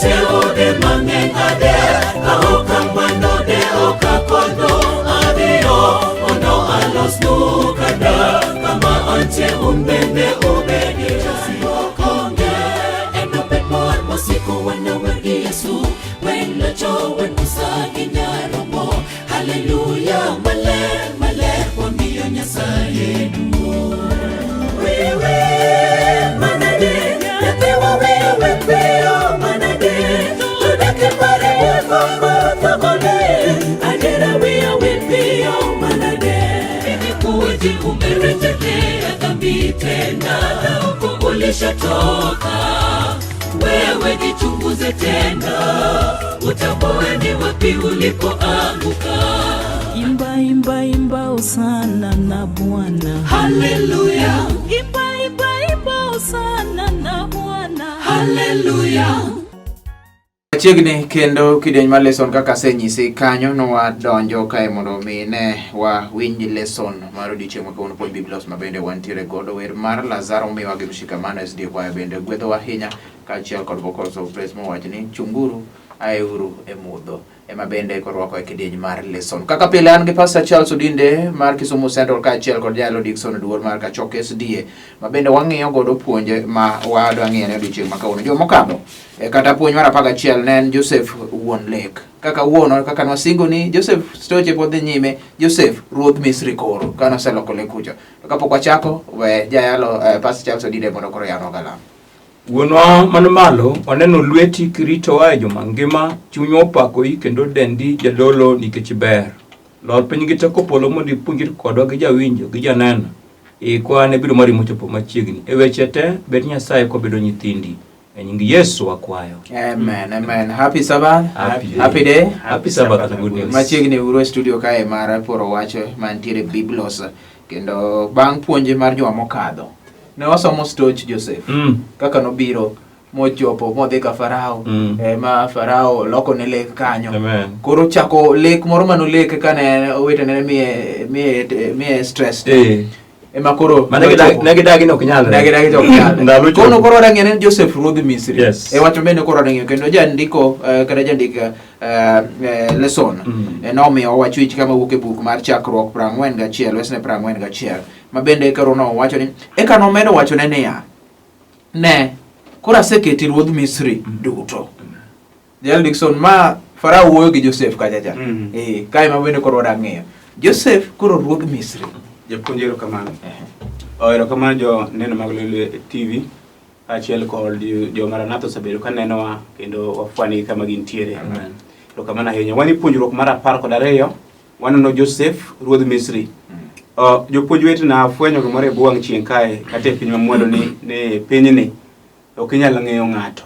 owete ode mang'eny ade, ka okamano de okakonyo adhiyo, mondo alosnu kada, kama antie umbende ubedi jasiyokonge. Eno bet mor mosiko wanawer gi Yesu, wen locho wen usagi nyaromo, hallelujah, maler maler wamiyo Nyasaye duong'. Wewe manade, nyathewa wewe piyo manade, tudake pare wefoko thogone, adera wiya wipiyo manade. Kuji umerejeke dhambi tena, na uko ulishatoka, wewe jichunguze tena, utambue ni wapi ulipoanguka. Imba imba imba hosana na Bwana, Hallelujah. imba imba imba hosana na Bwana, Hallelujah. Chiegni kendo kidieny mar lesson kaka senyisi kanyo no wadonjo kae mondo mine wa winj lesson mar odiochieng' ma kawuono puonj Biblos ma bende wantiere godo wer mar Lazaro miwa gi mshikamano SD kwaya bende gwedho ahinya kaachiel kod vocals of praise mowach ni chunguru aeuru e mudho ema bende korwako e kidieny mar lesson. Kaka pile an gi Pastor Charles Odinde mar Kisumu Central kaachiel kod Jalo Dickson Duor mar Kachok SDA ma bende wang'iyo godo puonje ma wadwa ng'iyo ne odiochieng' ma kawuono. Joma okadho kata puonj mar 11 ne en Joseph wuon lek. Kaka wuono kaka nwasingo ni Joseph stoche pod dhi nyime, Joseph ruodh Misri koro kana oseloko lek kucho. To kapok wachako we jayalo Pastor Charles Odinde mondo koro yano galam. Wuonwa man malo, waneno lweti kiritowa e joma ngima, chunywa opakoi kendo dendi jadolo nikech ber. Lor piny gi teko polo mondo ipuonjri kodwa gi jawinjo gi janeno. Kwane biro mari mochopo machiegni. E weche te bet Nyasaye kobedo nyithindi. E nying Yesu wakwayo. Amen, amen. Happy Sabbath. Happy day. Happy Sabbath and good news. Machiegni uro studio kae mar poro wacho mantiere Biblos kendo bang' puonje mar joma mokadho. Ne wasomo stoch Joseph. Kaka nobiro mochopo modhi ka Farao, ma Farao loko ne lek kanyo. Amen. Koro chako lek moro manolek kane owetene mie stress. Ema koro negidagi nok nyalre. Negidagi ok nyalre. Koro rangi ne Joseph ruodh Misri. Yes. Wacho bende koro rangi kendo jandiko kada jandika lesson. Nomiyo wacho ich kama wuok e buk mar chakruok 41 wesne 41. Ma bende karo no wacho ni eka nomedo wacho ne niya, ne koro aseketi ruodh Misri duto. Jal Dickson ma Farao wuoyo gi Joseph kajaja. Kai ma bende koro ng'iyo. Joseph koro ruodh Misri. Japuonjero kamano. Ero kamano jo neno mag Lulu TV achiel kod jo Maranatha osebedo ka nenowa kendo wafwani kama gintiere. Amen. To kamano ahinya wani puonjruok mar 12 waneno Joseph ruodh Misri. Jopuonj wetena fwenyo gimoro e buwang' chieng' kae kata e piny mamwalo ni pinyni ok inyal ng'eyo ng'ato.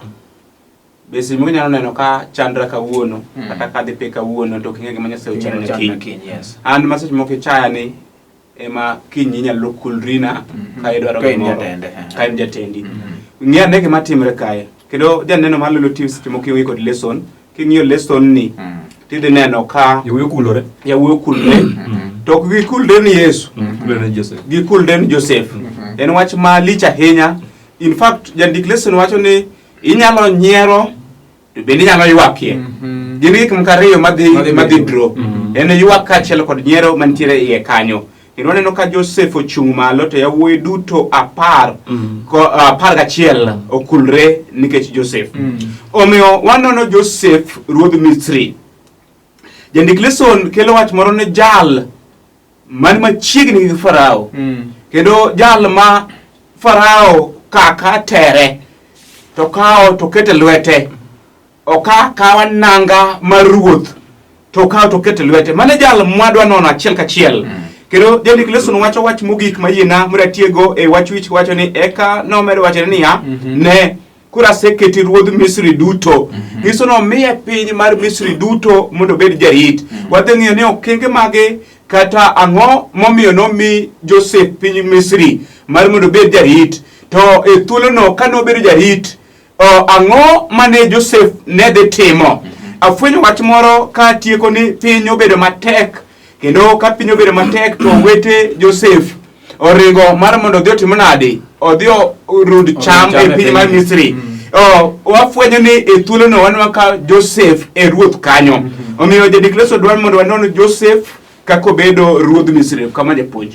Besi mo nyalo neno ka chandra kawuono kata ka dhi pe kawuono to king'e gima Nyasaye ochano ne kiny. Yes. And message mo kichaya ni ema kinyi nyalo kulrina ka idwaro gimoro ka in jatendi. Ng'e ne gima timre kae. Kendo janeno mar Lulu TV timo kiwi kod lesson. King'iyo lesson ni tidhi neno ka Yawuoyo kulore. To gikulre ni Yesu. Kulore Joseph. Gikulre ni Joseph. En wach ma lich ahinya. In fact, jandik lesson wacho ni inyalo nyiero to bende inyalo ywakie. Gin gik mkariyo madhi draw. En ywak kaachiel kod nyiero mantiere iye kanyo. Kendo waneno ka Joseph ochung' malo to yawuoyi duto 11 okulre nikech Joseph. Omiyo wanono Joseph ruodh Misri. Jandik lesson kelo wach moro ne jal man machiegni gi Farao. Kendo jal ma Farao kaka tere to kao to kete lwete. Oka kawa nanga maruoth to kao to kete lwete. Mane jal mwadwa nono achiel kachiel. Kendo jandik lesson wacho wach mogik mayina muratiego e wach wich wacho ni eka nomedo wacho ni ya ne kura seketi ruodh Misri duto. Giso no miye piny mar Misri duto mondo bed jarit. Wadhi ng'iyo ni okenge mage kata ang'o momiyo nomi Joseph piny Misri mar mondo bed jarit. To e thuolo no kano bedo jarit ang'o mane Joseph ne dhi timo. Afwenyo wach moro ka tieko ni piny obedo matek. Kendo ka piny obedo matek to wete Joseph oringo mar mondo odhi otim nade odhi rund cham e piny mar Misri. wafwenyo ni e thuolo no wan ka Joseph e ruoth kanyo. Omiyo Jandik Lesson dwaro mondo wanon Joseph kako bedo ruodh Misri kama japuonj.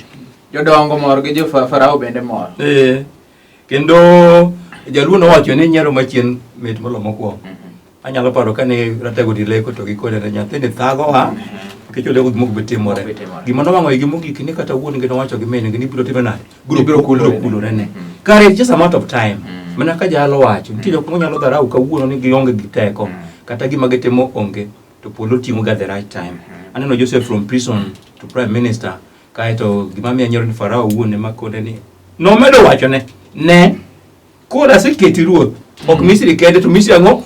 Jodongo mor gi jo Farao bende mor. Kendo Jaluo nowacho ni nyiero machien mit molomo kuom. Anyalo paro kane ratego dileko to gikone ne nyathini thago ha. Kecho lego gimoko betimore. Gima nowang'o igi mogik ni kata wuon gi nowacho gi min gi ni biro timo nade. Biro kulo ne. Kare it's just a matter of time. Mana ka jalo wacho nitie jok monyalo dharau kawuono ni gionge gi teko kata gima gitimo onge to polo timo ga the right time. Aneno Joseph from prison to prime minister kaeto gima miya nyiero ni Farao wuone makone ni nomedo wacho ne koda seketi ruoth ok Misri kende to Misri ang'o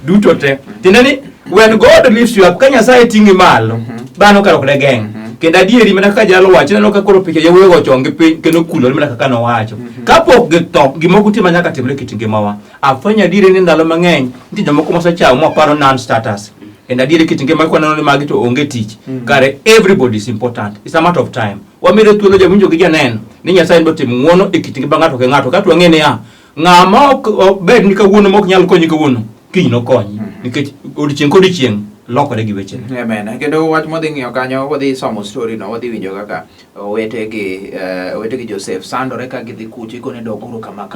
duto te tinani when God lifts you up ka Nyasaye ting'i malo dhano karo kode geng kendo adieri mana ka jalo wacho neno ka koro picha yawuoyo go chonge piny kendo kulore mana kaka nowacho kapok githo gimoko tima nyaka timre kit ngimawa afanya adieri ni ndalo mang'eny nitie jomoko mosechawo maparo non status kendo adieri kit ngima kwa neno ni magi to onge tich kare everybody is important, it's a matter of time. Wamire thuolo jawinjo gi janeno ni Nyasaye biro timo ng'wono e kit ngima ng'ato ka ng'ato ka twang'e ni ng'ama ok ber ni kawuono mok nyal konyi kawuono kiny nokonyi nikech odiochieng' kodiochieng' lokore gi weche. Amen. Kendo wach modhi ng'iyo kanyo wadhi somo story no wadhi winjo kaka owete gi Joseph sandore ka gidhi kuchi kone doguru kama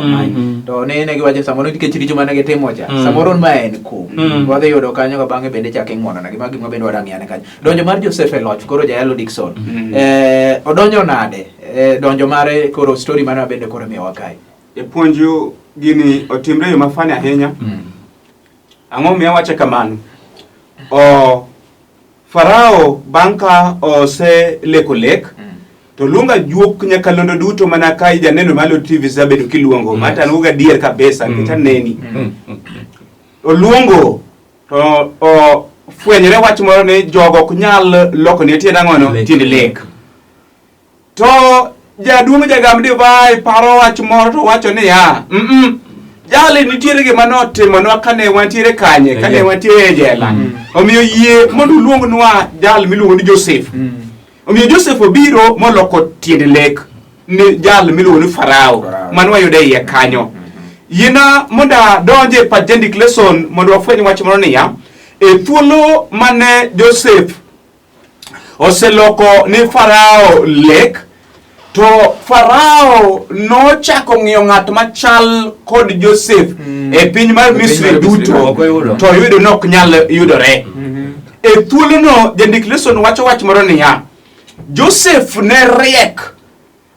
to ne giwacho samoro nikech richo mane gitimo cha samoro ma en kum wadhi yudo kanyo ka bang'e bende chake ng'wono na gima bende wadang'iyane kanyo donjo mar Joseph e loch koro Jayalo Dickson odonjo nade donjo mare koro story mane bende koro miyo wakai e puonjo gini otimre yo mafani ahinya ang'o miya wache kamano Farao banka ose leko lek to lunga juok nyakalondo duto mana kai janeno malo TV zabedo kiluongo mata nuga dier kabisa kita neni oluongo to fwenyre wach moro ne jogo kunyal loko ne tienda ngono tiende lek to jaduong' jagam divai paro wach moro to wacho ni jale nitiere gima notimonwa kane wantiere kanye kane wantiere e jela omiyo yie mondo luong nwa jal miluongo ni Joseph omiyo Joseph obiro moloko tiende lek ni jal miluongo ni Farao manwa yude iye kanyo yina monda donje pa Jandik Lesson mondo wafwenye wach moro niya e thuolo mane Joseph oseloko ni Farao lek to Farao no chako ng'iyo ng'at machal kod Joseph e piny mar Misri duto to yudo nok nyal yudore e thuolo no Jandik Lesson wacho wach moro niya Joseph ne riek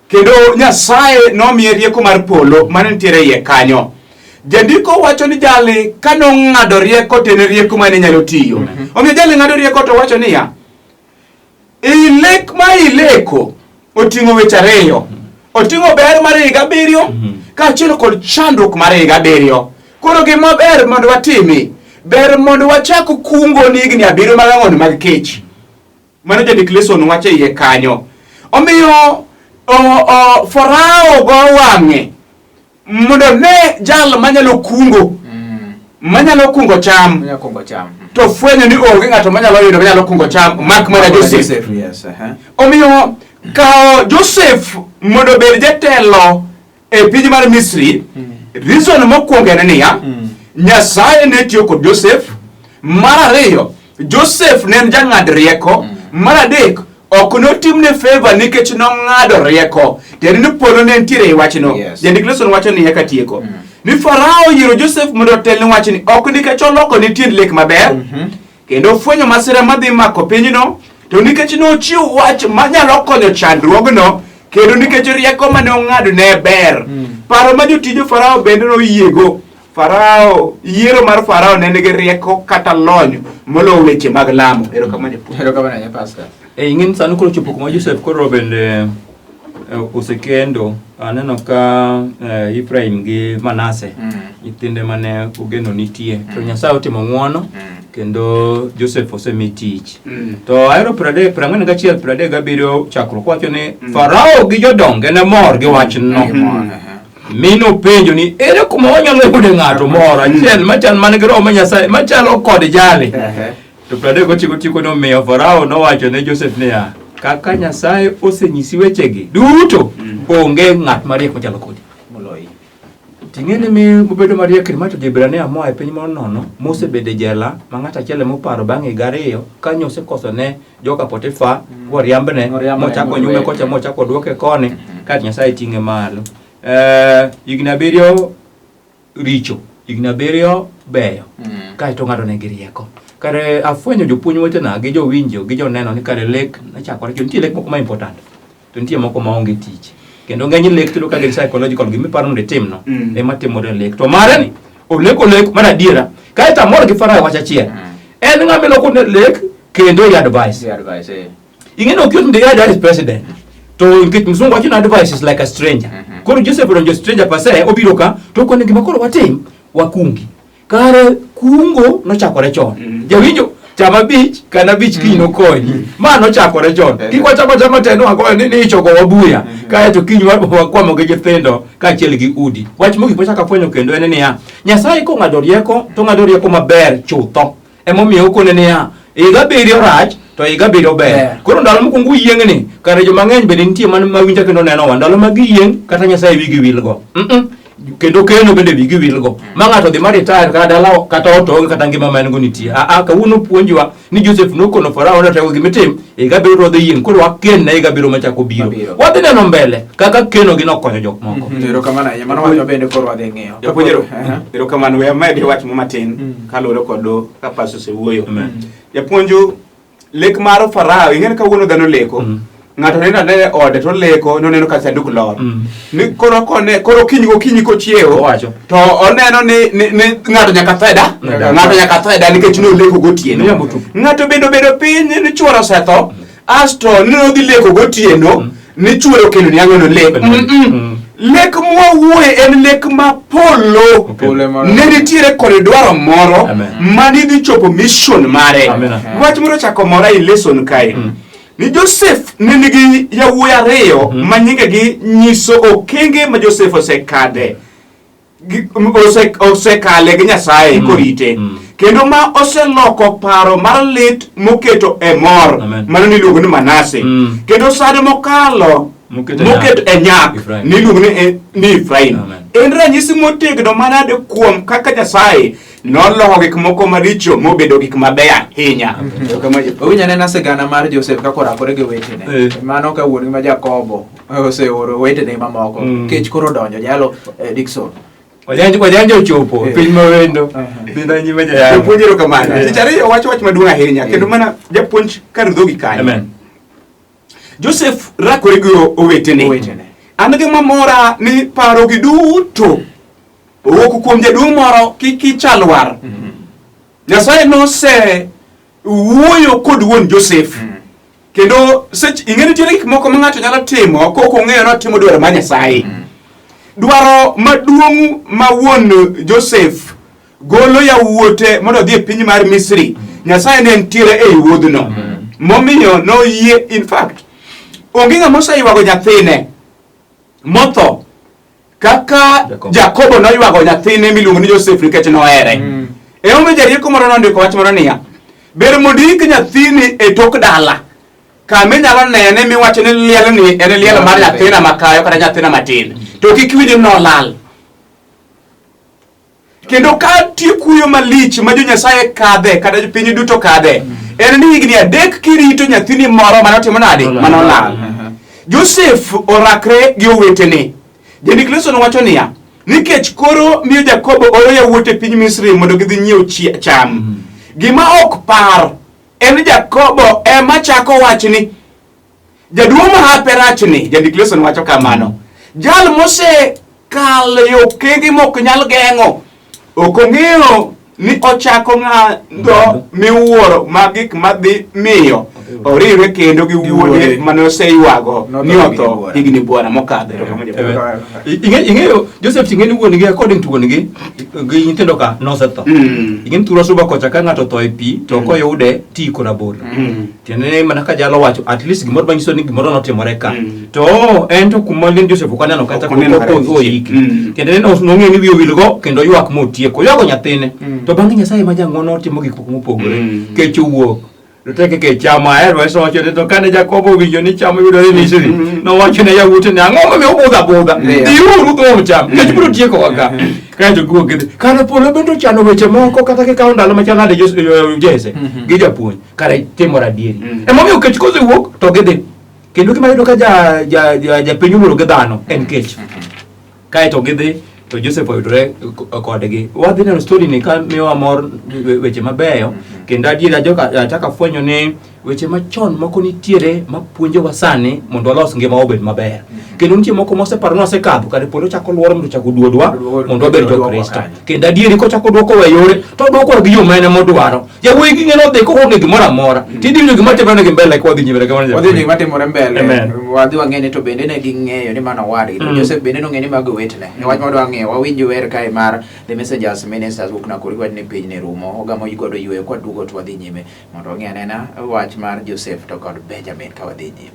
kendo Nyasaye nomiye rieko mar polo mane nitiere iye kanyo jandiko wacho ni jali kano ng'ado rieko tene rieko mane nyalo tiyo omiyo jali ng'ado rieko to wacho niya ilek ma ileko oting'o weche ariyo oting'o ber mar higa 7 kaachiel kod chandruok mar higa 7 koro gima ber mondo watimi ber mondo wachak kungo ni higni 7 mag ang'ono mag kech mano Jandik Lesson wacho iye kanyo omiyo Farao go wang'e mondo ne jal manyalo kungo cham to fwenyo ni onge ng'ato manyalo yudo manyalo kungo cham mak mana Joseph omiyo kao Joseph mondo bed jatelo e piny mar Misri reason mokwongo en niya Nyasaye ne tiyo kod Joseph mar ariyo Joseph ne en jang'ad rieko mar adek ok notimne favor nikech nong'ado rieko teni ni polo ne ntiere i wachno Jandik Lesson wacho niya katieko ni Farao yiero Joseph mondo otel ni wachni ok nikech oloko ni tiend lek maber kendo fwenyo masira madhi mako pinyno to nikech nochiwo wach manyalo konyo chandruogno kendo nikech rieko mane ong'ado ne ber paro ma jotije Farao bende noyiego Farao yiero mar Farao ne nigi rieko kata lony molo weche mag lamo erokamano Pastor ing'in sanu koro chopo kuma Joseph koro bende osekendo aneno ka Ephraim gi Manase nyithinde mane ogeno nitie to Nyasaye otimo ng'wono kendo Joseph osemi tich to ahero 41 chakruok wacho ni Farao gi jodonge ne mor gi wachno mino penjo ni ere kuma wanyalo yude ng'ato moro achiel machal man gi roho Nyasaye machalo kod jali to 39 nomiyo Farao nowacho ne Joseph niya kaka Nyasaye osenyisi wechegi duto onge ng'at mariek machalo kodi tingene mi mubedo maria krimato Jibrania moa e piny monono mose bede jela mangata chele moparo bangi gariyo kanyo se koso ne joka Potifa wariambne mochako nyume kocha mochako duoke koni kat Nyasaye tinge malo igna biriyo richo igna biriyo beyo kai to ngado ne girieko kare afwenyo jopuonj wetena gi jowinjo gi joneno ni kare lek na chakore nitie lek moko ma important to nitie moko ma onge tich kendo ng'eny lek tilo ka gin psychological gimi paro ni timno ema timore lek to mare ni olek mar adiera kae ta mor gi Farao wacha chiel en ng'ama loko ne lek kendo advice ing'eno kyot ndi is president to nkit mzungu wacho na advice is like a stranger koro Joseph donjo stranger pase obiro ka to kone gima koro watim wakungi kare kungo nochakore chon jawinjo chama bich kana bich kino konyi ma nochakore chon kikwachako chama teno wagoyo ni ichoko wabuya kae to kinyi wakwamo gi nyithindo kaachiel gi udi wach mogi pochaka fwenyo kendo en niya Nyasaye kong'ado rieko to ng'ado rieko maber chutho emomiyo okone niya higa 7 rach to higa 7 ber koro ndalo mokwongo yieng'ni kare joma ng'eny bende nitie man mawinja kendo neno wa ndalo magiyieng' kata Nyasaye wigi wilgo kendo keno bende wigi wilgo ma ng'ato dhi maritire kata dala kata otoge kata ngima ma en go nitie kawuono puonjwa ni Joseph nokono Farao notego gimitim higa 7 rodhi yieng' koro waken na higa 7 machako biro wadhi neno mbele kaka keno gi nokonyo jok moko erokamano ahinya mano wacho bende koro wadhi ng'iyo japuonjero erokamano we amedi wach mo matin kaluwore kod ka paso osewuoyo japuonjo lek mar Farao ing'eni kawuono dhano leko ng'ato neno ne ode to leko noneno ka sanduk lor ni koro kinyi kochiewo to oneno ni ng'ato nyaka theda nikech no leko gotieno ng'ato bedo piny ni chuoro setho asto nodhi leko gotieno ni chuoro kendo ni ang'ono lek mwawuoye en lek mapolo ne nitiere kod dwaro moro manidhi chopo mission mare wach moro chako mora i lesson kae ni Joseph nigi yawuoyi ariyo ma nyingegi nyiso okenge ma Joseph osekale gi Nyasaye korite kendo ma oseloko paro mar lit moketo e mor mano niluongo ni Manase kendo sade mokalo moketo e nyak niluongo ni Efraim en ranyisi motegno manade kuom kaka Nyasaye noloko gik moko maricho mobedo gik mabeyo ahinya owinja nena sigana mar Joseph kako rakore gi wetene mano ka wuon ma Jakobo oseoro wetene mamoko kech koro donjo jalo Dickson wajanjo chopo piny mawendo pinda nyime jaya puonjero kamano chare wacho wach maduong' ahinya kendo mana japuonj kar dhogi kanyo Joseph rakore gi owetene an gi mamora ni paro gi duto owuok kuom jaduong' moro kichalwar Nyasaye nose wuoyo kod wuon Joseph kendo ing'eni tiere gik moko ma ng'ato nyalo timo koko ng'eyo notimo dwaro mar Nyasaye dwaro maduong' ma wuon Joseph golo yawuote mondo dhi e piny mar Misri Nyasaye ne ntiere e wuodhno momiyo noyie in fact onge ng'ama oseywago nyathine motho kaka Jakobo noywago nyathine miluongo ni Joseph nikech nohere omiyo jarieko moro nondiko wach moro niya ber mondo ik nyathini e tok dala kama inyalo nene miwacho ni lielni en liel mar nyathina makayo kata nyathina matin to kik iwinj ni nolal kendo ka tiekuyo malich ma jo Nyasaye kadhe kata piny duto kadhe en ni higni 3 kirito nyathini moro manotimo nade manolal Joseph orakre gi owetene Jendik Leson wacho niya nikech koro miyo Jakobo oro yawuote piny Misri mondo gidhi nyiew cham gima ok par en Jakobo ema chako wachni jaduong' ma hape rachni Jendik Leson wacho kamano jal mose kale yo kenge mok nyal geng'o ok ong'eyo ni ochako ng'ado miwuoro magik madhi miyo oriwe kendo gi wuode mane oseywago ni otho higni buona mokadhe ing'eyo Joseph ting'eni wuon gi according to wuon gi nyithindo ka nosetho ing'eni thuro suba kocha ka ng'ato tho e pi to koyude tiko rabolo tiende mana ka jalo wacho at least gimoro manyiso ni gimoro notimore ka to en to kuma len Joseph okaneno kata ko oyiki tiende nong'e ni wiyo wilgo kendo ywak motieko ywago nyathine to bang'e Nyasaye ma jang'wono timo gik mopogore kech owuok Roteke ke chama so wacho ne to kane Jakobo winjo ni chama yudore Misri no wacho ne yawuote ne ang'o me obudha diuru go cham kech biro tieko waga ka jo go gede kane polo bendo chano weche moko kata ke kawo ndalo machal nade Jese gi japuonj kare timo radieri emomiyo kech koze wuok to gidhi kendo gima yudo ka japiny owuoro gi dhano en kech kae to gidhi to Joseph oyudore kodgi. Wadhi neno story ni ka miyo amor weche mabeyo kendo adiera ataka fwenyo ni weche machon moko nitiere mapuonjo wasani mondo walos ngima obed maber. Kendo nitie moko moseparo nosekadho kare polo chako luoro mondo chako duodwa mondo wabed jo-Kristo. Kendo adieri kochako duoko we yore to duoko gi yo mane modwaro. Yawuoyi gi ng'eno dhi koonge gimoro amora. Tidiwinjo gima timore gi mbele kwa dhi nyime kama wadhi gima timore mbele. Wadhi wang'eni to bende ne ging'eyo ni mano wadgi. To Joseph bende nong'eni mag wetne. Niwach modwa ng'eyo wawinjo wer kae mar The Messengers Ministers wuok Nakuru wadni piny ne rumo. Ogamo yigodo yweyo kwa dugo to wadhi nyime mondo wang'e anena wach mar Joseph to kod Benjamin ka wadhi nyime.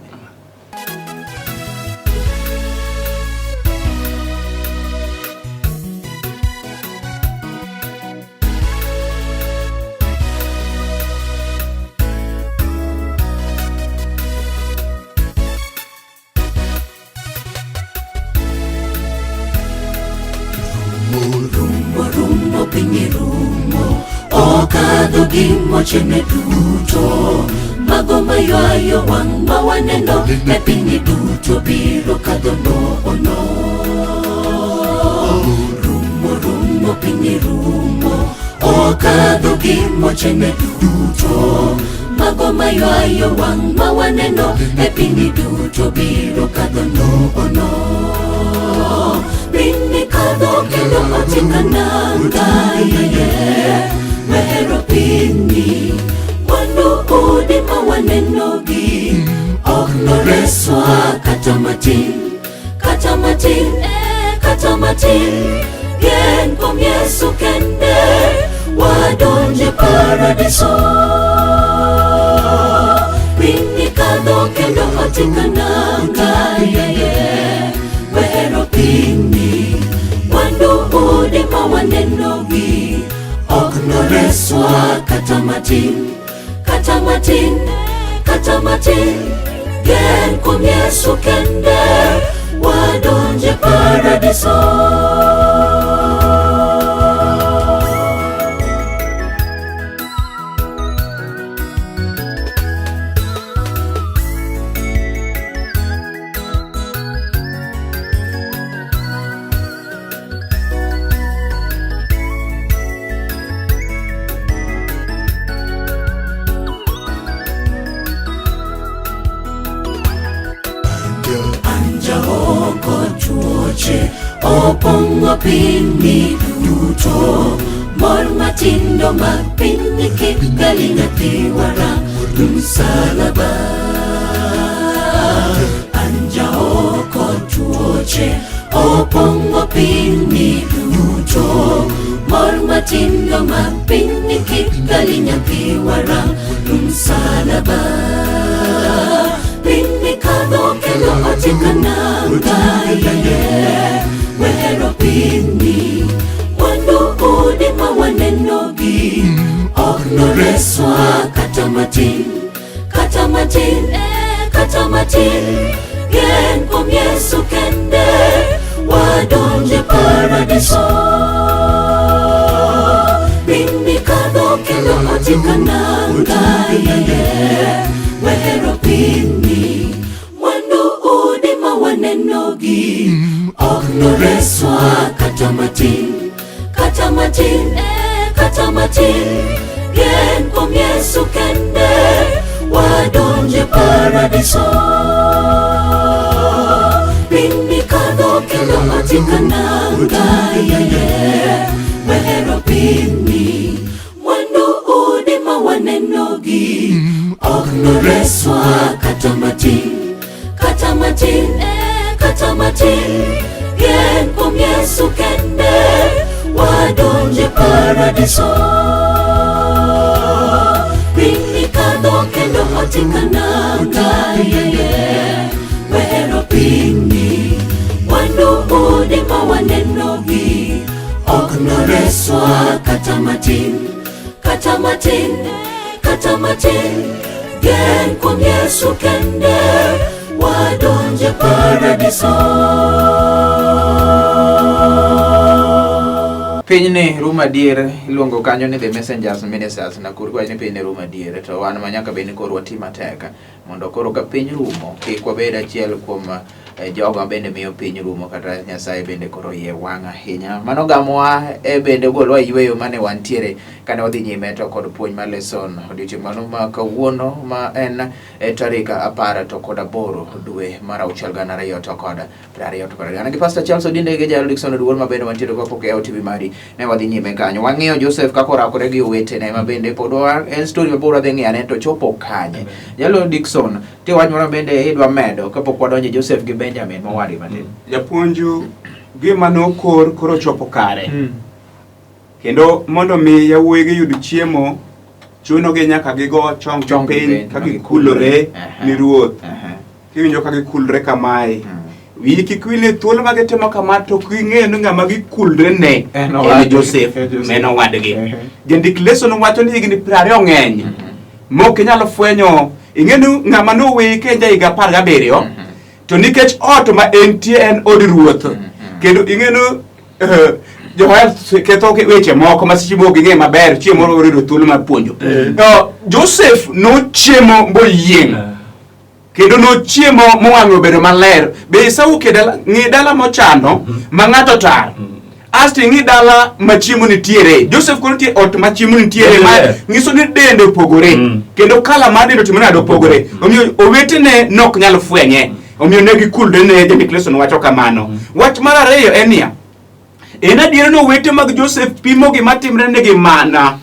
Rumo pinyi rumo okadho gimo chene duto mago maywayo wang' mawaneno e pinyi duto biro kadho nono. Rumo pinyi rumo okadho gimo chene duto mago maywayo wang' mawaneno e pinyi duto biro kadho nono. Bini kadho kendo otika nanga mehero pini mwandu udi mawanenogi ok noreswa kata matin yen kuom Yesu kende wadonje paradiso. Bini kadho kendo otika nanga mehero pini mwandu udi mawanenogi ok noreswa kata matin yen kuom Yesu kende wadonje paradiso. Opong'o piny duto mor matindo mag piny kik gali nyathi warang' msalaba. Anjao kod tuoche opong'o piny duto mor matindo mag piny kik gali nyathi warang' msalaba. Piny kadho kendo otika nanga mehero pini mwandu udi mawanenogi ok noreswa kata matin yen kuom Yesu kende wadonje paradiso. Bini kadho kendo otika nanga mehero pini mwandu udi mawanenogi ok noreswa kata matin yen kuom Yesu kende wadonje paradiso. Bini kadho kendo otika nanga mehero pini mwandu udi mawanenogi ok noreswa kata matin yen kuom Yesu kende wadonje paradiso. Bini kadho kendo otika nanga mehero pini mwandu udi mawanenogi ok noreswa kata matin kata matin, gen kuom Yesu kende, wadonje paradiso. Pinyni rum adier iluongo kanyo ni The Messengers Ministers na kuru ni pinyni rum adier to wan manyaka beni koro watima teka mondo koro ka piny rumo kik wabed achiel kuom jogo bende miyo piny rumo kata Nyasaye bende koro yie wang' ahinya. Mano gamowa bende golwa yweyo mane wantiere kane wadhi nyime to kod puonj mar lesson odiochieng' mano ma kawuono ma en tarik 10 to kod 8 dwe mar 6 2020 to kod 2020. An gi Pastor Charles Odinde gi Jalo Dickson Duol ma bende wantiere koko e TV mari ne wadhi nyime kanyo. Wang'iyo Joseph kako rakore gi owetene ma bende pod en story mabiro wadhi ng'iyane to chopo kanye. Jalo Dickson ti wach moro bende idwa medo kapok wadonjo Joseph gi Benjamin mawadi matin. Japuonju gima nokor koro chopo kare. Kendo mondo mi yawuoyi gi yud chiemo chuno gi nyaka gigo chong piny ka gikulore ni ruoth. Kiwinjo ka gikulore kamae. Wi kikwile thuolo ma gitimo kama to king'e ni ng'ama gikulre ne en Joseph meno wadgi. Jandik lesson wacho ni higni 20 ng'eny. Mok inyalo fwenyo ing'enu ng'ama nowe kenja higa 17 to nikech ot ma entie en od ruoth. Kendo ing'enu Joel ketho weche moko ma sichi moko ng'e maber chiemo orido thuolo mar puonjo. Joseph no chiemo mboyieng. Kendo no chiemo mowang'o bedo maler. Be Esau kedala ng'i dala mochando ma ng'ato tar. Asti ng'i dala ma chiemo nitiere. Joseph kono tie ot ma chiemo nitiere ma ng'iso ni dende opogore. Kendo kala ma dende timona do opogore. Omiyo owetene nok nyalo fwenye. Omiyo ne gikulre ne Jandik lesson wacho kamano. Wach mar ariyo en niya. En adier no wete mag Joseph pimo gima timre ne gi mano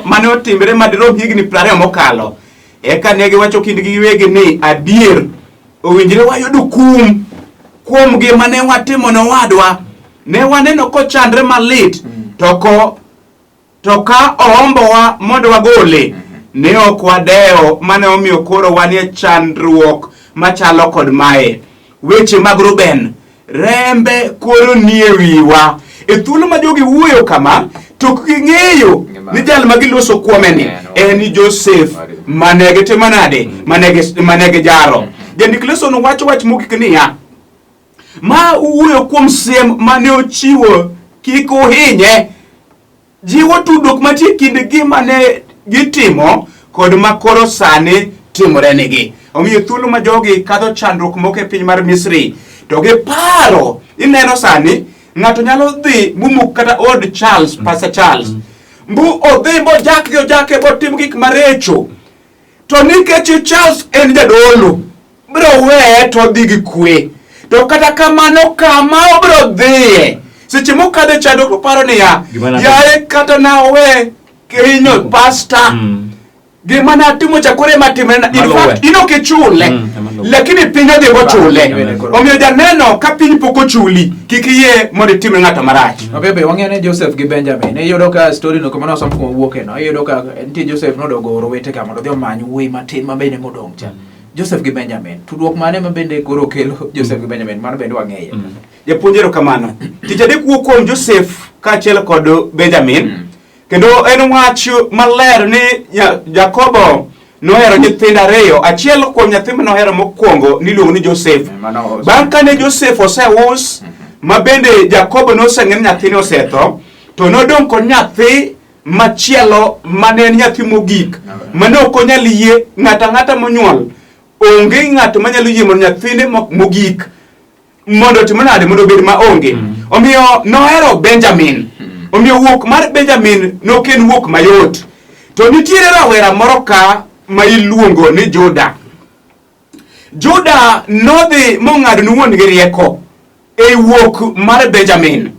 mane otimre madirom higni 20 mokalo. Eka ne giwacho kindgi giwegi ni adier owinjre wayudo kum kuom gima ne watimo ne wadwa. Ne waneno kochandre malit to ka oombowa mondo wagole. Ne ok wadewo mane omiyo koro wanie chandruok machalo kod mae. Weche mag Ruben rembe koro nie wiwa. E thuolo ma jogi wuoyo kama to ging'eyo ni jal ma giloso kuome ni en Joseph manege temanade manege jaro. Jandik lesson wacho wach mogik niya ma wuoyo kuom siem mane ochiwo kik ohinye jiwo tudruok mantie kind gima ne gitimo kod makoro sani timore nigi. Omiyo thuolo ma jogi kadho chandruok moko e piny mar Misri to giparo ineno sani ng'ato nyalo dhi mumuk kata od Charles Pastor Charles mbu odhi jake tim gik marecho to nikech Charles en jadolo bro we to dhi gi kwe to kata kamano kama obro dhiye seche mokadhe chando to paro niya yae kata na we kinyo pastor gima natimo chakore matimre na in fact ino ke chule lakini pinyo debo chule omiyo janeno ka piny poko chuli kikiyie mondo timre ng'ato marach. Bebe wang'ene Joseph gi Benjamin iyudo ka story no kamano som kuma wuoke no iyudo ka nitie Joseph nodogoro wete ka mondo dhi omany wuoyi matin ma bende modong' cha. Joseph gi Benjamin tudruok mane ma bende koro kelo Joseph gi Benjamin mano bende wang'eye. Japuonjero kamano tich adek wuok kuom Joseph kaachiel kod Benjamin. Kendo en wach maler ni Jakobo nohero nyithindo ariyo. Achiel kuom nyathi nohero mokwongo niluongo ni Joseph. Bang' kane Joseph oseus ma bende Jakobo noseng'e ni nyathini osetho to nodong' kod nyathi machielo mane en nyathi mogik mane ok onyal yie ng'ata monyuol. Onge ng'ato manyalo yie mondo nyathine mogik mondo timonade mondo obed maonge. Omiyo nohero Benjamin. Omiyo wuok mar Benjamin noken wuok mayot. To nitiere rawera moro ka ma iluongo ni Juda. Juda nodhi mong'ado nuwuon gi rieko e wuok mar Benjamin.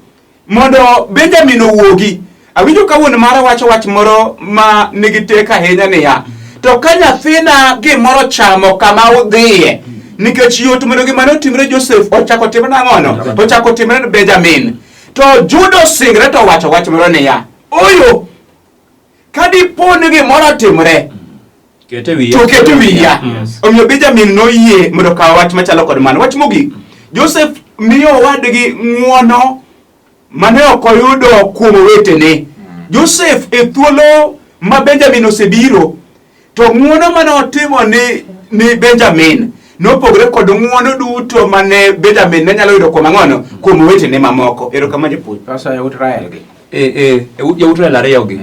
Mondo Benjamin owuogi. Awinjo ka wuon mara wacho wach moro ma nigi tek ahinya niya. To ka nyathina gimoro chamo kama udhiye. Nikech yot mondo gima notimre Joseph ochako timre nang'ono. Ochako timre Benjamin. To Juda singre to wacho wach moro niya. Oyo kadipo ni gimoro timre kete wiya. Omiyo Benjamin noyie mondo kaw wach machalo kod mano. Wach mogik Joseph miyo wadgi ng'wono mane ok oyudo kuom wetene. Joseph e thuolo ma Benjamin osebiro, to ng'uono mane otimo ni Benjamin nopogre kod ng'uono duto mane Benjamin ne nyalo yudo kuom ang'ono kuom wetene mamoko. Erokamano japuonj. Sasa yawuot Rael gi. Yawuot Rael ariyo gi.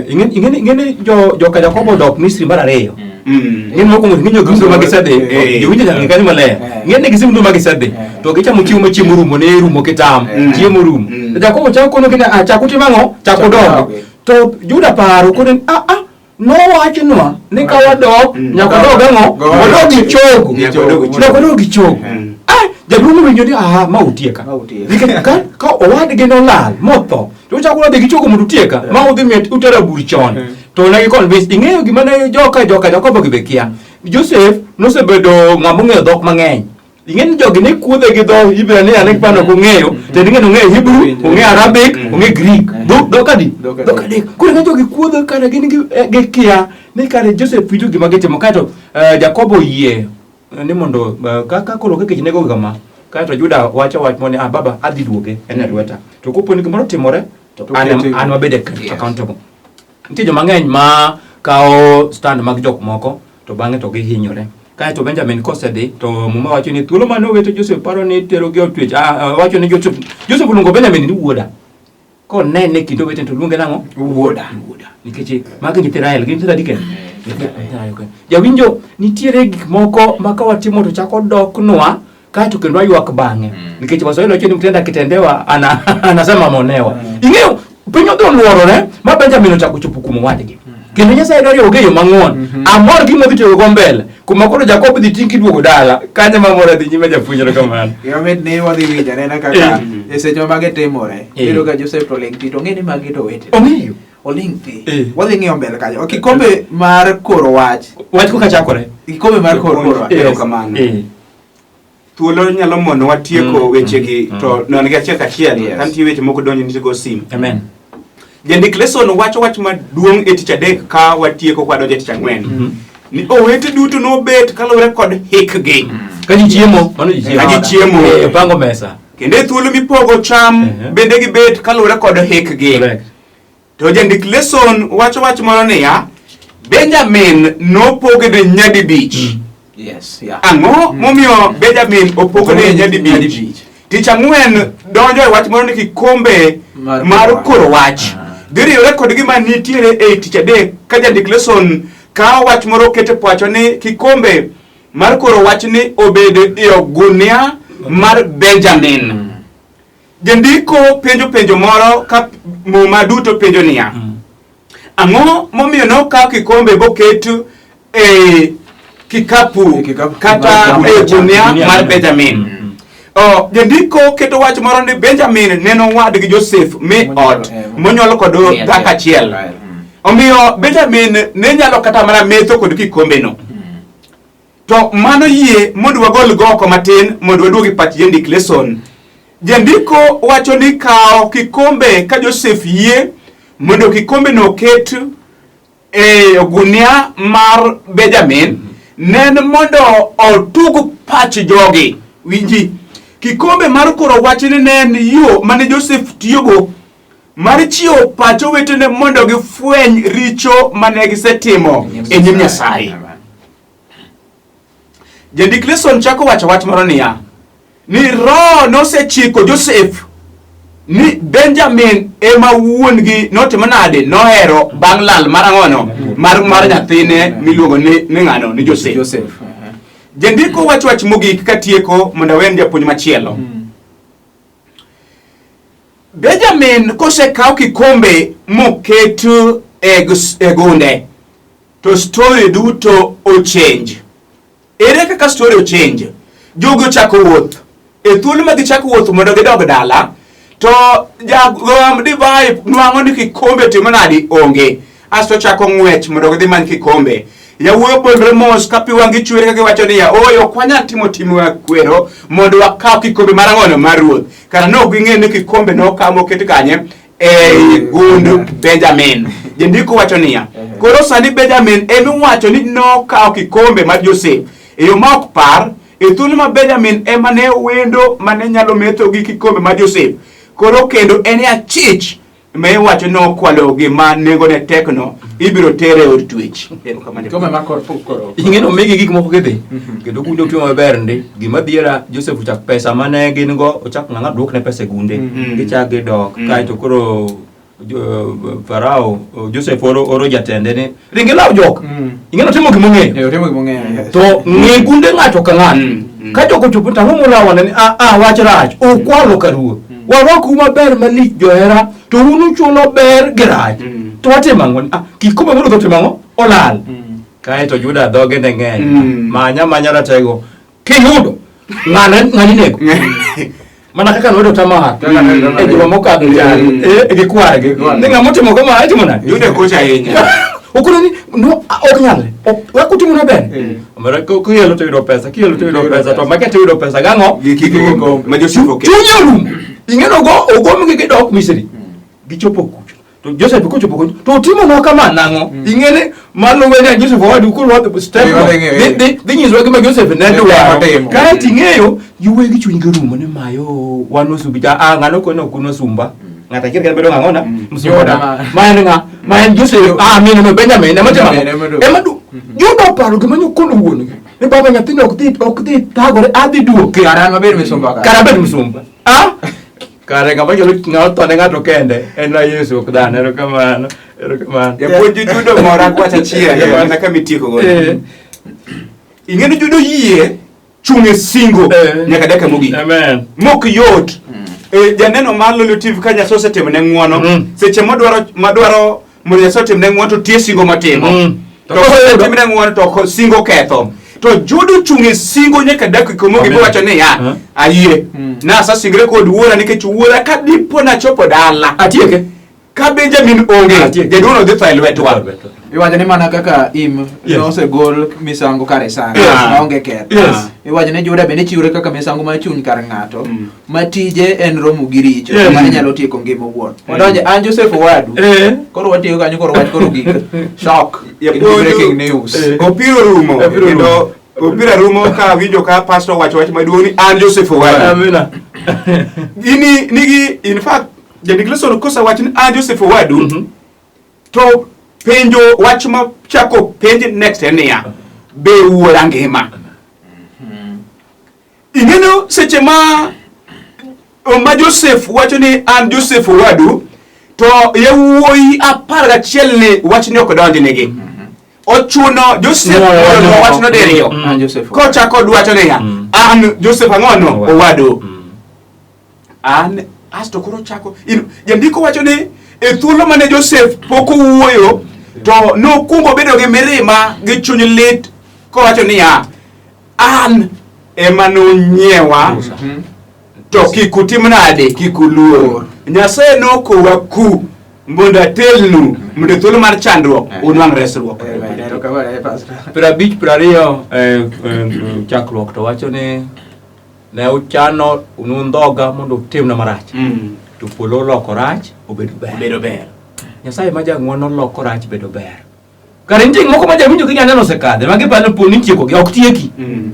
Ing'eni joka Jakobo dok Misri mar ariyo. Ng'eni mokwongo ng'inyo gimdo magisedhi, jowinjo nyaka kanyo maler. Ng'eni gisimdo magisedhi, to gichamo chiemo rumo ne rumo kitam, chiemo rumo. Jakobo chako kono kina chako timang'o, chako dog. To Juda paro kono nowachnwa ni ka wadok nyaka dog ang'o, wadog gi chogo. Nyaka dog gi chogo. Jaduong' winjo ni ma utieka. Nikech ka owadgi nolal motho, to chako wadhi gi chogo mondo utieka, ma udhi miet utera bur chon. To ne giconvince, ing'eyo gima ne joka Jakobo gi bekia. Joseph nosebedo ng'ama ong'eyo dhok mang'eny. Ing'eni jogi ne kuodhe gi dho Hibrania ne pano kong'eyo, to ing'eni ong'eyo Hebrew, ong'eyo Arabic, ong'eyo Greek. Dhok adi? Dhok adek. Koro ne jogi kuodhe kare gin gi kia ni kare Joseph winjo gima gitimo, kaeto Jakobo yie ni mondo kaka koro kekech nego gama. Kaeto Juda wacho wach moni, baba adhi duoge en lweta. To kopo ni gimoro timore, to an wabede accountable. Nitie joma ng'eny ma kao stand mag jok moko to bang'e to gihinyore. Kaeto Benjamin kosedhi to muma wacho ni thuolo mane owete Joseph paro ni tero gi otwech. Wacho ni Joseph luongo Benjamin ni wuoda. Konene kendo wete to luonge nang'o? Wuoda. Nikech magi nyithi Rael gin nyithi adiken. Jawinjo nitiere gik moko ma ka watimo to chako doknwa kaeto kendo ayuak bang'e. Nikech Waswahili wacho ni mtenda kitendewa anasema monewa. Ing'eyo piny odhi oluorore ma Benjamin ochako chopo kuom wadgi. Kendo Nyasaye dwaro ogeyo mang'won. Amor gima dhi tero go mbele. Kuma koro Jakobo dhi tingi duogo dala. Kanye mamor dhi nyime japuonjre kamano. Yomet ne wadhi winjo nena kaka e seche mage timore. Biro ka Joseph to ling ti to ng'eni magi to wete. Ong'eyo. Oling ti. Wadhi ng'iyo mbele kanyo. Kikombe mar koro wach. Wach koka chakore. Kikombe mar koro wach. Erokamano. Thuolo nyalo mono watieko wechegi to non gi achiel kachiel. Kantie weche moko donjo nitigo sim. Amen. Jandik lesson wacho wach maduong' e tich adek ka watieko kwadonjo e tich ang'wen. Ni owete duto nobet kaluwore kod hikgi. Ka ji chiemo, mano ji chiemo. Ka ji chiemo. Pango mesa. Kendo e thuolo mipogo cham bende gibet kaluwore kod hikgi. Correct. To jandik lesson wacho wach moro niya, Benjamin nopogore nyadibich. Yes, yeah. Ang'o momiyo Benjamin opogore nyadibich? Tich ang'wen donjo e wach moro ni kikombe mar koro wach. Dhiriwre kod gima nitiere e tich adek ka jandik lesson ka wach moro kete pacho ni kikombe mar koro wach ni obedo e ogunia mar Benjamin. Jandiko penjo moro ka muma duto penjo niya. Ang'o momiyo nokawo kikombe boketo e kikapu kata e ogunia mar Benjamin? Jandiko keto wach moro ni Benjamin neno wadgi Joseph mi ot monyuolo kod dhako achiel. Omiyo Benjamin ne nyalo kata mana metho kod kikombe no. To mano yie mondo wagol goko matin mondo waduogi pach jandik lesson. Jandiko wacho ni kawo kikombe ka Joseph yie mondo kikombe no ket e ogunia mar Benjamin nen mondo otug pach jogi. Winji, kikombe mar koro wach ni nen yo mane Joseph tiyogo mar chiwo pacho wetene mondo gifweny richo mane gisetimo e nyim Nyasaye. Jandik lesson chako wacho wach moro niya, ni Roho nosechiko Joseph ni Benjamin ema wuongi notimo nade nohero bang' lal mar ang'ono mar nyathine miluongo ni ng'ano ni Joseph. Jandiko wach mogik katieko mondo wen japuonj machielo. Benjamin kosekawo kikombe moketo e gunde to story duto o change. Ere kaka story o change? Jogo chako wuoth. E thuolo ma gichako wuoth mondo gidog dala, to jagom divai nwang'o ni kikombe timo nadi onge. Asto chako ng'wech mondo gidhi many kikombe. Yawuoyo ponre mos ka pi wangi chwere ka giwacho niya, oyo kwanya timo wa kwero mondo wakaw kikombe mar ang'ono mar ruoth. Kara no ging'e ni kikombe no kamo ket kanye e gund Benjamin. Jandiko wacho niya, koro sani Benjamin wacho ni no kaw kikombe mar Joseph. E yo ma ok par, e thuolo ma Benjamin mane wendo mane nyalo metho gi kikombe mar Joseph. Koro kendo en achich me wacho no kwalo gima nego ne tekno ibiro tere od twech Kome makor pukoro. ing'eno migi gik moko gidhi kendo kunde otimo maber ndi gima dhiera Joseph chak pesa mane gin go ochak ng'anga duok ne pesa gunde gichak gidok kaeto koro Farao Joseph oro jatende ni ringi law jok ing'eno timo gimong'eyo Timo gimong'eyo. to ng'e gunde ng'ato ka ng'ato ka jok ochopo tang'o mulawana ni wach rach okwalo ka ruoth waroku maber malich johera to unu chulo ber gi rach to watimo ang'o kik kome mondo otimo ang'o olal kaeto Juda dhoge ne ng'eny manya ratego kiyudo ng'ani nego mana kaka nodo Tamar e juma mokadho jani gi kwargi ni ng'ama otimo kama itimo nade Juda kocha ahinya okolo ni no ok nyalre wakutimo maber amara kiyelo to yudo pesa to make to yudo pesa gang'o gikiko ma Joseph oke tunyorum ing'eno go ogomgi gidok Misri gichopo kucho to Joseph kochopo kucho to timo no kama nang'o ing'ene maluwe ne Joseph wadu kulwa step dhi nyiswa gima Joseph ne dwaro kae ting'eyo yuwegi chuny girumo ne mayo wano subija ng'ano kono kuno sumba ng'ata kire bedo ng'ang'ona msumba maen Joseph mine no Benjamin emadu yudo paro gima nyokono wuono ne baba nyathino ok dhi tagore adhi duoke Karan maber misumba ka. karabed msumba kare ng'ama nyalo ng'ato tone ng'ato kende en Yesu ok dhano erokamano japuonj Juda mora kwacha chia na kama itieko go ing'eno Juda yie chunge singo nyaka daka mogik amen mok yot janeno malo TV ka Nyasaye osetimo ne ng'wono seche madwaro mondo Nyasaye otim ne ng'wono to tie singo matimo to otim ne ng'wono to singo ketho to Juda chunge singo nyaka daka komogi wacho ni ya ayie na asa singre kod wuora nikech wuora ka dipo na chopo dala atieke ka Benjamin onge jaduono dhi tho lwetwa Iwacho ni mana kaka nosegol misango kare sana maonge ketho. Iwacho ni Juda bende chiwre kaka misango mar chuny kar ng'ato matije en romo gi richo mane nyalo tieko ngima wuon. Wadonje an Joseph wadu. Koro watiyo kanyo koro wach koro gik shock. Breaking news. Opiro rumo kendo opira rumo ka winjo ka pastor wacho wach maduong' ni an Joseph wadu. amina Ini nigi in fact Jandikleson kosa wach ni an Joseph wadu to penjo wach ma chako penj next enia be wuora ngima ing'eno seche ma Joseph wacho ni an Joseph wadu to yawuoyi 11 ni wach ni ok donjnegi ochuno Joseph wach no deriyo ko chako dwacho ni an Joseph ang'ono owadu an asto koro chako jandiko wacho ni e thuolo mane Joseph pok owuoyo to nokungo bedo gi mirima gi chuny lit ko wacho ni an ema nonyiewa to kikutim nade kikuluor Nyasaye nokowa ku mondo atelnu mondo thuolo mar chandruok unwang' resruok 50-20 chakruok to wacho ni ne uchano unundhoga mondo utimna marach to polo loko rach obedo ber Nyasaye ma jang'wono loko rach bedo ber kare nitie moko ma jawinjo gi nyaneno sekadhe ma gipano polo nitieko gi ok tieki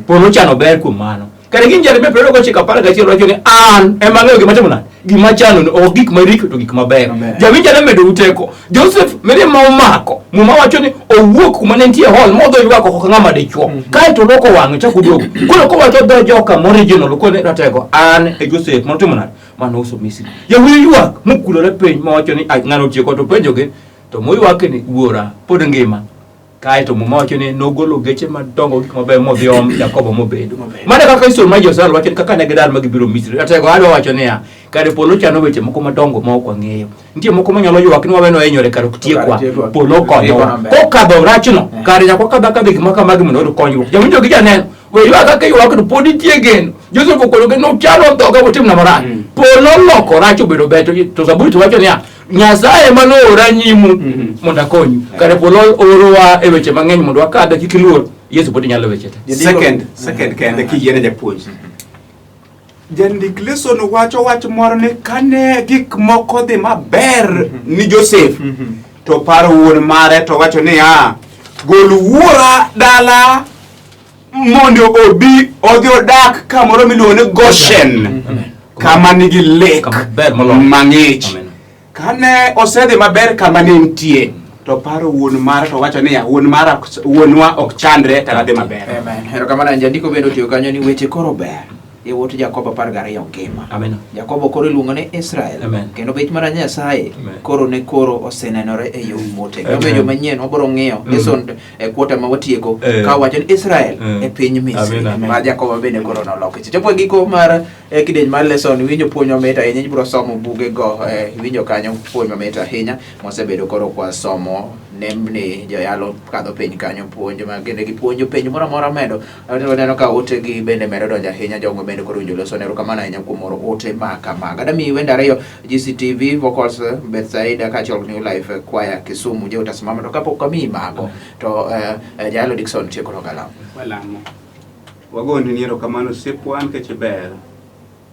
polo chano ber kuom mano kare gin Jeremia 29:11 wacho ni an ema ng'eyo gima timo nade gima chano ok gik maricho to gik maber jawinjo ne medo uteko Joseph mere ma omako muma wacho ni owuok kuma ne nitie hall modho ywak ok ng'ama dichuo kae to loko wang'e chako duogo koro ko wacho dho joka original ko ne ratego an e Joseph mo timo nade mano uso Misri yawuoyi ywak mokulore piny ma wacho ni ng'ano tieko to penjogi to moywak ni wuora pod ngima kae to muma wacho ni nogolo geche madongo gik maber modhiom Jakobo mobedo mane kaka historia ma Joseph wacho ni kaka ne gidar magibiro Misri ratego adwa wacho ni kare polo chano weche moko madongo ma ok wang'eyo nitie moko manyalo ywak ni waweno enyore kare ok tiekwa polo konyo ko kadho rachno kare nyako kadha gik makamagi mondo oyud konyruok jawinjo gi janeno we ywak kaka ywak to pod itie geno Joseph okologe no chalo dhoga otim na marach polo loko rach obedo beto to Zaburi to wacho ni Nyasaye manoora nyimu mondo akonyu kare polo orowa e weche mang'eny mondo wakadha kik iluor Yesu pod nyalo weche te second kende kiyiene japuonj Jandikleson wacho wach moro ni kane gik moko dhi maber ni Joseph to paro wuon mare to wacho ni gol wuora dala mondo obi odhi odak kamoro miluongo ni Goshen kama nigi lake mang'ich Kane osedhi maber kama ne nitie, to paro wuon mara to wacho niya, wuonwa ok chandre to adhi maber. Amen. Erokamano, jandiko bende otiyo kanyo ni weche koro ber. Yawuot Jakobo 12 ngima. Amen. Jakobo koro iluongo ni Israel. Amen. Kendo bech mar Nyasaye Amen. koro osenenore e yo motegno. Amen. Omiyo manyien wabiro ng'iyo lesson e kuota ma watieko ka wacho ni Israel e piny Misri. Amen. Ma Jakobo bende koro noloko. Chopo giko mar kidieny mar lesson, winjo puonj mamit ahinya. Ibiro somo buge go, winjo kanyo puonj mamit ahinya mosebedo koro kwa somo nembni joyalo kadho piny kanyo puonj ma gende gi puonjo penj moro amora medo. Waneno ka ote gi bende medo donjo ahinya, jogo bende koro winjo lesson. Erokamano ahinya kuom oro ote ma kamaga. Adami wende ariyo, GCTV Vocals Bethsaida kaachiel New Life Choir Kisumu je utasimama to kapok kamiyi mago to Jalo Dickson tieko galam. Walamo. Wagoni ni erokamano osiepwa nikech ber.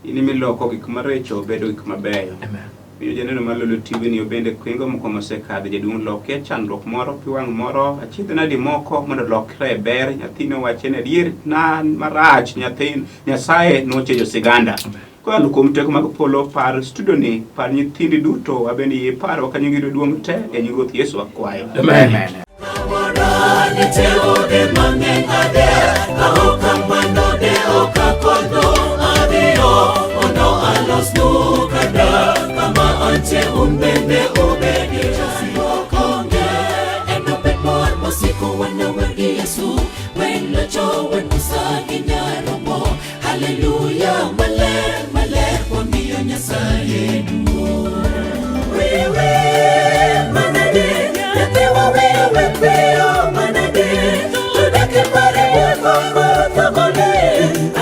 In miloko gik maricho bedo gik mabeyo. Amen. Miyo janeno malolo TV ni obende kwingo moko mosekadho jaduong' loke chandruok moro piwang' moro achiedh nadi moko mondo lokre ber. Nyathino wache ne adier na marach nyathin Nyasaye nochejo siganda. Kwa lukom teko mag polo par studio ni par nyithindi duto wabende yie paro kanyingiro duong' te e nying Ruoth Yesu akwayo. Amen. Hallelujah, male, kwa miyo Nyasaye duo. Wewe, manade, yatewa wewe peo, manade, tudake pare wewe tagole,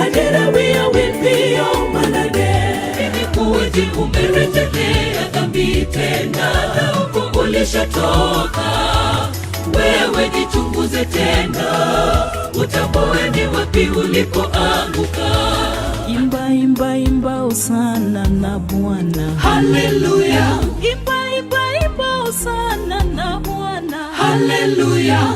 adera wewe peo, manade. Mimi kuji umerejelea dhambi tena, huko ulishatoka. Wewe jichunguze tena, utambue ni wapi ulipoanguka. Imba Hosana na Bwana. Hallelujah. Imba Hosana na Bwana. Hallelujah.